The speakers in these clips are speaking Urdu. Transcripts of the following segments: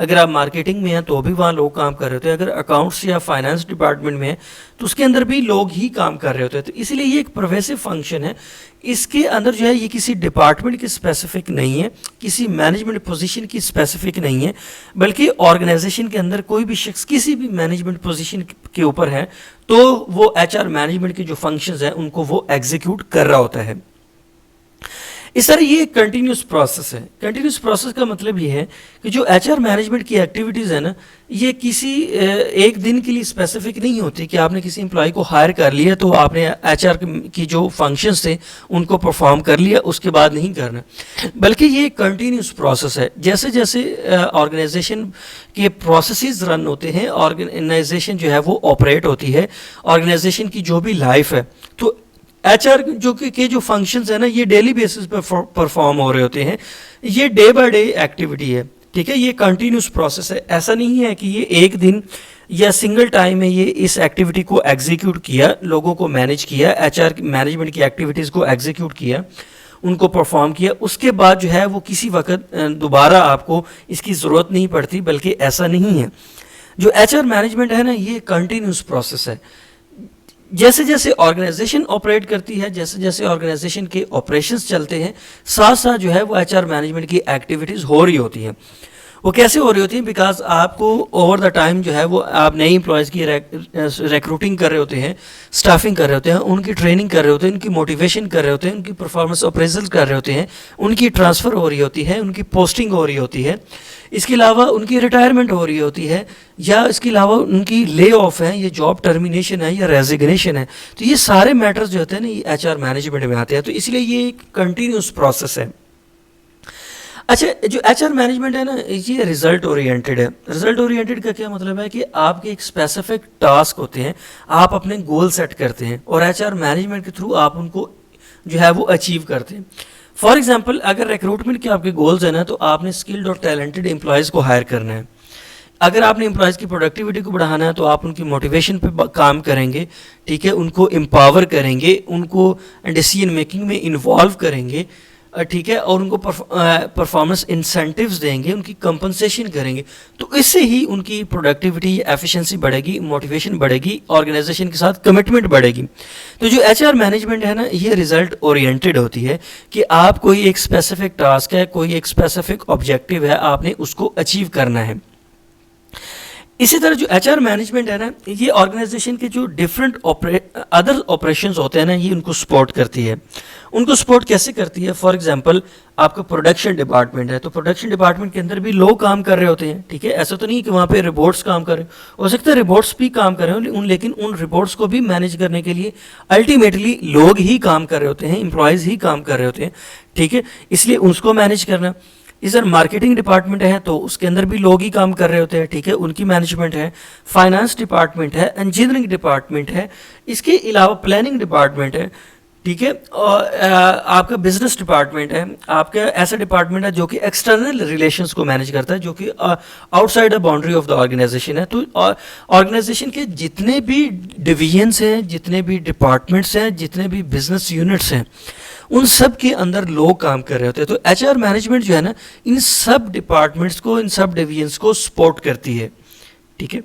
اگر آپ مارکیٹنگ میں ہیں تو بھی وہاں لوگ کام کر رہے ہوتے ہیں، اگر اکاؤنٹس یا فائنانس ڈپارٹمنٹ میں ہیں تو اس کے اندر بھی لوگ ہی کام کر رہے ہوتے ہیں. تو اسی لیے یہ ایک پرویسو فنکشن ہے. اس کے اندر جو ہے یہ کسی ڈپارٹمنٹ کی اسپیسیفک نہیں ہے، کسی مینجمنٹ پوزیشن کی اسپیسیفک نہیں ہے، بلکہ آرگنائزیشن کے اندر کوئی بھی شخص کسی بھی مینجمنٹ پوزیشن کے اوپر ہے تو وہ ایچ آر مینجمنٹ کے جو فنکشنز ہیں ان کو وہ ایگزیکیوٹ کر رہا ہوتا ہے. اس طرح یہ ایک کنٹینیوس پروسیس ہے. کنٹینیوس پروسیس کا مطلب یہ ہے کہ جو ایچ آر مینجمنٹ کی ایکٹیویٹیز ہیں نا، یہ کسی ایک دن کے لیے اسپیسیفک نہیں ہوتی کہ آپ نے کسی امپلائی کو ہائر کر لیا تو آپ نے ایچ آر کی جو فنکشنز تھے ان کو پرفارم کر لیا، اس کے بعد نہیں کرنا، بلکہ یہ ایک کنٹینیوس پروسیس ہے. جیسے جیسے آرگنائزیشن کے پروسیسز رن ہوتے ہیں، آرگنائزیشن جو ہے وہ آپریٹ ہوتی ہے، آرگنائزیشن کی جو بھی لائف ہے، تو ایچ آر جو فنکشنز ہیں نا یہ ڈیلی بیسس پہ پرفارم ہو رہے ہوتے ہیں. یہ ڈے بائی ڈے ایکٹیویٹی ہے، ٹھیک ہے. یہ کنٹینیوس پروسیس ہے. ایسا نہیں ہے کہ یہ ایک دن یا سنگل ٹائم میں یہ اس ایکٹیویٹی کو ایگزیکیوٹ کیا، لوگوں کو مینیج کیا، ایچ آر مینجمنٹ کی ایکٹیویٹیز کو ایگزیکیوٹ کیا، ان کو پرفارم کیا، اس کے بعد جو ہے وہ کسی وقت دوبارہ آپ کو اس کی ضرورت نہیں پڑتی، بلکہ ایسا نہیں ہے. جو ایچ آر مینجمنٹ ہے نا یہ کنٹینیوس پروسیس ہے. جیسے جیسے آرگنائزیشن آپریٹ کرتی ہے، جیسے جیسے آرگنائزیشن کے آپریشنز چلتے ہیں، ساتھ ساتھ جو ہے وہ ایچ آر مینجمنٹ کی ایکٹیویٹیز ہو رہی ہوتی ہیں. وہ کیسے ہو رہی ہوتی ہیں؟ بیکاز آپ کو اوور دا ٹائم جو ہے وہ آپ نئی امپلائیز کی ریکروٹنگ کر رہے ہوتے ہیں، اسٹافنگ کر رہے ہوتے ہیں، ان کی ٹریننگ کر رہے ہوتے ہیں، ان کی موٹیویشن کر رہے ہوتے ہیں، ان کی پرفارمنس اپریزل کر رہے ہوتے ہیں، ان کی ٹرانسفر ہو رہی ہوتی ہے، ان کی پوسٹنگ ہو رہی ہوتی ہے، اس کے علاوہ ان کی ریٹائرمنٹ ہو رہی ہوتی ہے، یا اس کے علاوہ ان کی لے آف ہے، یا جاب ٹرمینیشن ہے، یا ریزگنیشن ہے. تو یہ سارے میٹرز جو ہوتے ہیں نا یہ ایچ آر مینجمنٹ میں آتے ہیں. تو اس لیے یہ ایک کنٹینیوس پروسیس ہے. اچھا، جو ایچ آر مینجمنٹ ہے نا یہ ریزلٹ اورینٹیڈ ہے. ریزلٹ اورینٹیڈ کا کیا مطلب ہے کہ آپ کے ایک اسپیسیفک ٹاسک ہوتے ہیں، آپ اپنے گول سیٹ کرتے ہیں اور ایچ آر مینجمنٹ کے تھرو آپ ان کو جو ہے وہ اچیو کرتے ہیں. فار ایگزامپل اگر ریکروٹمنٹ کے آپ کے گولز ہیں نا تو آپ نے اسکلڈ اور ٹیلنٹڈ امپلائیز کو ہائر کرنا ہے. اگر آپ نے امپلائیز کی پروڈکٹیوٹی کو بڑھانا ہے تو آپ ان کی موٹیویشن پہ کام کریں گے، ٹھیک ہے، ان کو امپاور کریں گے، ان کو ڈیسیژن میکنگ میں انوالو کریں گے، ٹھیک ہے، اور ان کو پرفارمنس انسینٹیوز دیں گے، ان کی کمپنسیشن کریں گے. تو اس سے ہی ان کی پروڈکٹیوٹی ایفیشنسی بڑھے گی، موٹیویشن بڑھے گی، آرگنائزیشن کے ساتھ کمٹمنٹ بڑھے گی. تو جو ایچ آر مینجمنٹ ہے نا یہ ریزلٹ اورینٹیڈ ہوتی ہے کہ آپ کوئی ایک اسپیسیفک ٹاسک ہے، کوئی ایک اسپیسیفک آبجیکٹیو ہے، آپ نے اس کو اچیو کرنا ہے. اسی طرح جو ایچ آر مینجمنٹ ہے نا یہ آرگنائزیشن کے جو ڈفرینٹ ادر آپریشنز ہوتے ہیں نا یہ ان کو سپورٹ کرتی ہے. ان کو سپورٹ کیسے کرتی ہے؟ فار ایگزامپل آپ کا پروڈکشن ڈپارٹمنٹ ہے تو پروڈکشن ڈپارٹمنٹ کے اندر بھی لوگ کام کر رہے ہوتے ہیں، ٹھیک ہے. ایسا تو نہیں کہ وہاں پہ رپورٹس کام کر رہے ہو سکتا ہے رپورٹس بھی کام کر رہے ہوں، لیکن ان رپورٹس کو بھی مینیج کرنے کے لیے الٹیمیٹلی لوگ ہی کام کر رہے ہوتے ہیں، امپلائیز ہی کام کر رہے ہوتے ہیں، ٹھیک ہے. اس لیے اس کو مینیج کرنا. ادھر مارکیٹنگ ڈپارٹمنٹ ہے تو اس کے اندر بھی لوگ ہی کام کر رہے ہوتے ہیں، ٹھیک ہے، ان کی مینجمنٹ ہے. فائنانس ڈپارٹمنٹ ہے، انجینئرنگ ڈپارٹمنٹ ہے، اس کے علاوہ پلاننگ ڈپارٹمنٹ ہے، ٹھیک ہے، اور آپ کا بزنس ڈپارٹمنٹ ہے. آپ کا ایسا ڈپارٹمنٹ ہے جو کہ ایکسٹرنل ریلیشنز کو مینیج کرتا ہے، جو کہ outside the boundary of the organisation ہے. تو آرگنائزیشن کے جتنے بھی ڈویژنس ہیں، جتنے بھی ڈپارٹمنٹس ہیں، جتنے بھی بزنس یونٹس ہیں، ان سب کے اندر لوگ کام کر رہے ہوتے ہیں. تو ایچ آر مینجمنٹ جو ہے نا ان سب ڈپارٹمنٹس کو، ان سب ڈویژنس کو سپورٹ کرتی ہے، ٹھیک ہے.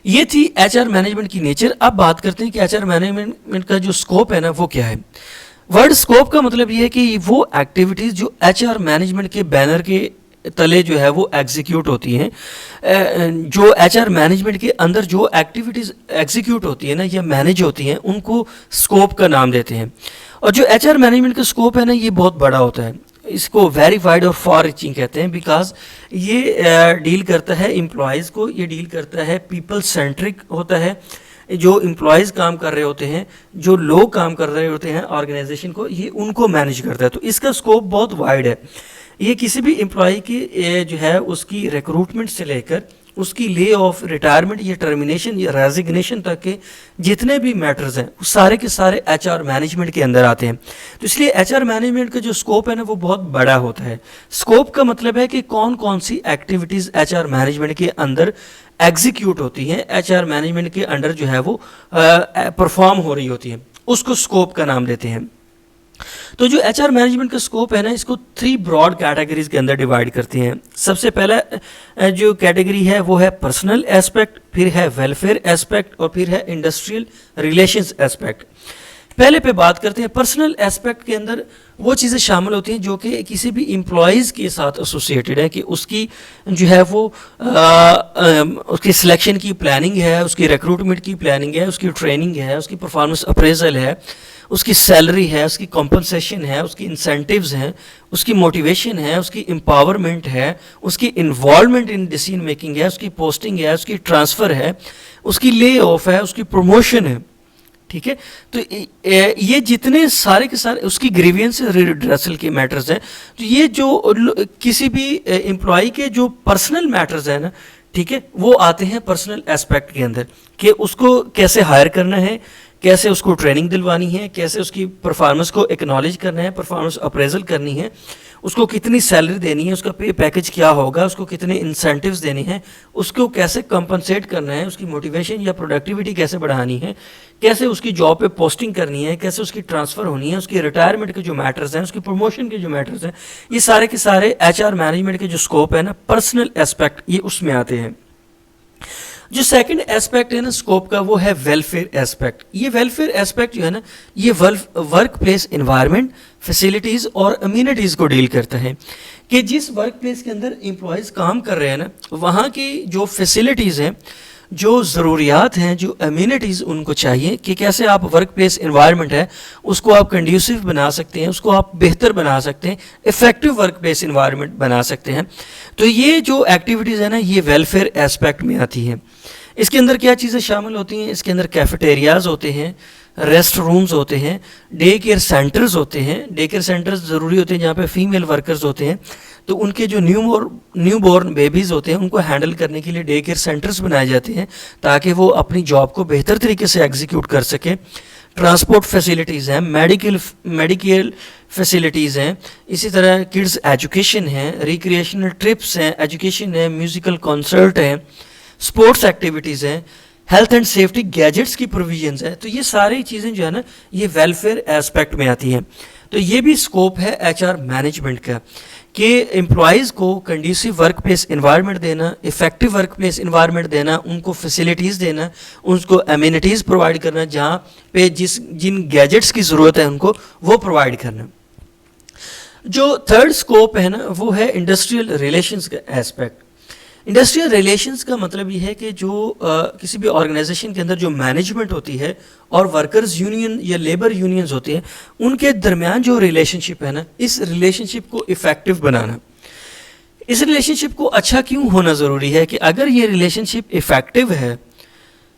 یہ تھی ایچ آر مینجمنٹ کی نیچر. اب بات کرتے ہیں کہ ایچ آر مینجمنٹ کا جو اسکوپ ہے نا وہ کیا ہے. ورڈ اسکوپ کا مطلب یہ ہے کہ وہ ایکٹیویٹیز جو ایچ آر مینجمنٹ کے بینر کے تلے جو ہے وہ ایگزیکیوٹ ہوتی ہیں، جو ایچ آر مینجمنٹ کے اندر جو ایکٹیویٹیز ایگزیکیوٹ ہوتی ہیں نا یا مینیج ہوتی ہیں ان کو اسکوپ کا نام دیتے ہیں. اور جو ایچ آر مینجمنٹ کا اسکوپ ہے نا یہ بہت بڑا ہوتا ہے. اس کو ویری وائڈ اور فار ریچنگ کہتے ہیں، بیکاز یہ ڈیل کرتا ہے امپلائیز کو، یہ ڈیل کرتا ہے پیپل سینٹرک ہوتا ہے. جو امپلائیز کام کر رہے ہوتے ہیں، جو لوگ کام کر رہے ہوتے ہیں آرگنائزیشن کو، یہ ان کو مینیج کرتا ہے. تو اس کا اسکوپ بہت وائڈ ہے. یہ کسی بھی امپلائی کی جو ہے اس کی ریکروٹمنٹ سے لے کر اس کی لے آف، ریٹائرمنٹ یا ٹرمینیشن یا ریزگنیشن تک کے جتنے بھی میٹرز ہیں وہ سارے کے سارے ایچ آر مینجمنٹ کے اندر آتے ہیں. تو اس لیے ایچ آر مینجمنٹ کا جو اسکوپ ہے نا وہ بہت بڑا ہوتا ہے. اسکوپ کا مطلب ہے کہ کون کون سی ایکٹیویٹیز ایچ آر مینجمنٹ کے اندر ایگزیکیوٹ ہوتی ہیں، ایچ آر مینجمنٹ کے انڈر جو ہے وہ پرفارم ہو رہی ہوتی ہیں، اس کو اسکوپ کا نام دیتے ہیں. تو جو ایچ آر مینجمنٹ کا اسکوپ ہے نا، اس کو 3 براڈ کیٹیگریز کے اندر ڈیوائڈ کرتے ہیں. سب سے پہلا جو کیٹیگری ہے وہ ہے پرسنل ایسپیکٹ، پھر ہے ویلفیئر ایسپیکٹ، اور پھر ہے انڈسٹریل ریلیشنز ایسپیکٹ. پہلے پہ بات کرتے ہیں. پرسنل ایسپیکٹ کے اندر وہ چیزیں شامل ہوتی ہیں جو کہ کسی بھی امپلائیز کے ساتھ ایسوسیٹڈ ہے، کہ اس کی جو ہے وہ اس کی سلیکشن کی پلاننگ ہے، اس کی ریکروٹمنٹ کی پلاننگ ہے، اس کی ٹریننگ ہے، اس کی پرفارمنس اپریزل ہے، اس کی سیلری ہے، اس کی کمپنسیشن ہے، اس کی انسینٹیوز ہیں، اس کی موٹیویشن ہے، اس کی امپاورمنٹ ہے، اس کی انوالومنٹ ان ڈیسیژن میکنگ ہے، اس کی پوسٹنگ ہے، اس کی ٹرانسفر ہے، اس کی لے آف ہے، اس کی پروموشن ہے. ٹھیک ہے. تو یہ جتنے سارے کے سارے اس کی گریوینس ریڈریسل کے میٹرز ہیں. تو یہ جو کسی بھی امپلائی کے جو پرسنل میٹرز ہیں نا، ٹھیک ہے، وہ آتے ہیں پرسنل ایسپیکٹ کے اندر، کہ اس کو کیسے ہائر کرنا ہے، کیسے اس کو ٹریننگ دلوانی ہے، کیسے اس کی پرفارمنس کو ایکنالج کرنا ہے، پرفارمنس اپریزل کرنی ہے، اس کو کتنی سیلری دینی ہے، اس کا پے پیکج کیا ہوگا، اس کو کتنے انسینٹیوز دینے ہیں، اس کو کیسے کمپنسیٹ کرنا ہے، اس کی موٹیویشن یا پروڈکٹیوٹی کیسے بڑھانی ہے، کیسے اس کی جاب پہ پوسٹنگ کرنی ہے، کیسے اس کی ٹرانسفر ہونی ہے، اس کی ریٹائرمنٹ کے جو میٹرز ہیں، اس کی پروموشن کے جو میٹرز ہیں، یہ سارے کے سارے ایچ آر مینجمنٹ کے جو اسکوپ ہے نا، پرسنل ایسپیکٹ، یہ اس میں آتے ہیں. جو سیکنڈ ایسپیکٹ ہے نا اسکوپ کا، وہ ہے ویلفیئر ایسپیکٹ. یہ ویلفیئر ایسپیکٹ جو ہے نا، یہ ورک پلیس انوائرمنٹ، فیسلٹیز اور امینٹیز کو ڈیل کرتا ہے، کہ جس ورک پلیس کے اندر امپلائیز کام کر رہے ہیں نا، وہاں کی جو فیسلٹیز ہیں، جو ضروریات ہیں، جو امینٹیز ان کو چاہیے، کہ کیسے آپ ورک پلیس انوائرمنٹ ہے اس کو آپ کنڈیوسیو بنا سکتے ہیں، اس کو آپ بہتر بنا سکتے ہیں، افیکٹو ورک پلیس انوائرمنٹ بنا سکتے ہیں. تو یہ جو ایکٹیویٹیز ہیں نا، یہ ویلفیئر ایسپیکٹ میں آتی ہیں. اس کے اندر کیا چیزیں شامل ہوتی ہیں؟ اس کے اندر کیفیٹیریاز ہوتے ہیں، ریسٹ رومز ہوتے ہیں، ڈے کیئر سینٹرز ہوتے ہیں. ڈے کیئر سینٹرز ضروری ہوتے ہیں جہاں پہ فیمیل ورکرز ہوتے ہیں، تو ان کے جو نیو بورن بیبیز ہوتے ہیں ان کو ہینڈل کرنے کے لیے ڈے کیئر سینٹرز بنائے جاتے ہیں، تاکہ وہ اپنی جاب کو بہتر طریقے سے ایگزیکیوٹ کر سکیں. ٹرانسپورٹ فیسلٹیز ہیں، میڈیکل فیسلٹیز ہیں، اسی طرح کڈز ایجوکیشن ہیں، ریکریشنل ٹرپس ہیں، ایجوکیشن ہے، میوزیکل کنسرٹ ہیں، اسپورٹس ایکٹیویٹیز ہیں، ہیلتھ اینڈ سیفٹی گیجٹس کی پروویژنز ہیں. تو یہ ساری چیزیں جو ہے نا، یہ ویلفیئر ایسپیکٹ میں آتی ہیں. تو یہ بھی اسکوپ ہے ایچ آر مینجمنٹ کا، کہ امپلائیز کو کنڈیوسیو ورک پلیس انوائرمنٹ دینا، افیکٹو ورک پلیس انوائرمنٹ دینا، ان کو فیسلٹیز دینا، ان کو امینٹیز پرووائڈ کرنا، جہاں پہ جن گیجٹس کی ضرورت ہے ان کو وہ پرووائڈ کرنا. جو تھرڈ اسکوپ ہے نا، وہ ہے انڈسٹریل ریلیشنز کا ایسپیکٹ. انڈسٹریل ریلیشنز کا مطلب یہ ہے کہ جو کسی بھی آرگنائزیشن کے اندر جو مینجمنٹ ہوتی ہے اور ورکرز یونین یا لیبر یونینز ہوتی ہیں، ان کے درمیان جو ریلیشن شپ ہے نا، اس ریلیشن شپ کو افیکٹو بنانا. اس ریلیشن شپ کو اچھا کیوں ہونا ضروری ہے؟ کہ اگر یہ ریلیشن شپ افیکٹو ہے،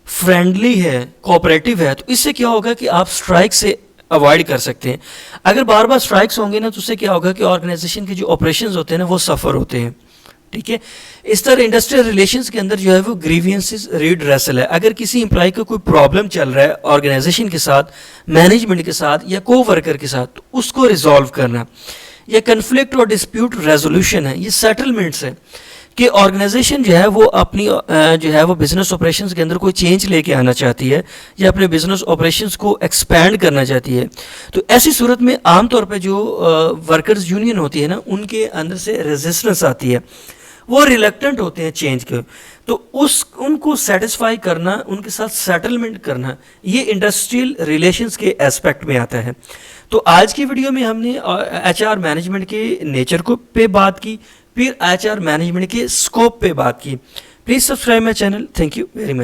فرینڈلی ہے، کوآپریٹو ہے، تو اس سے کیا ہوگا کہ آپ اسٹرائک سے اوائڈ کر سکتے ہیں. اگر بار بار اسٹرائکس ہوں گے نا، تو اس سے کیا ہوگا کہ آرگنائزیشن کے جو آپریشنز ہوتے ہیں نا، وہ سفر ہوتے ہیں. ٹھیک ہے. اس طرح انڈسٹریل ریلیشنز کے اندر جو ہے وہ گریوینسز ریڈریسل ہے. اگر کسی امپلائی کا کوئی پرابلم چل رہا ہے آرگنائزیشن کے ساتھ، مینجمنٹ کے ساتھ یا کو ورکر کے ساتھ، تو اس کو ریزالو کرنا. یا کنفلکٹ اور ڈسپیوٹ ریزولوشن ہے، یہ سیٹلمنٹس ہے، کہ آرگنائزیشن جو ہے وہ اپنی جو ہے وہ بزنس آپریشنز کے اندر کوئی چینج لے کے آنا چاہتی ہے، یا اپنے بزنس آپریشنز کو ایکسپینڈ کرنا چاہتی ہے. تو ایسی صورت میں عام طور پہ جو ورکرز یونین ہوتی ہے نا، ان کے اندر سے ریزسٹنس آتی ہے، وہ ریلیکٹنٹ ہوتے ہیں چینج کے. تو ان کو سیٹسفائی کرنا، ان کے ساتھ سیٹلمنٹ کرنا، یہ انڈسٹریل ریلیشنز کے ایسپیکٹ میں آتا ہے. تو آج کی ویڈیو میں ہم نے ایچ آر مینجمنٹ کے نیچر کو پہ بات کی، پھر ایچ آر مینجمنٹ کے اسکوپ پہ بات کی. Please subscribe my channel. Thank you very much.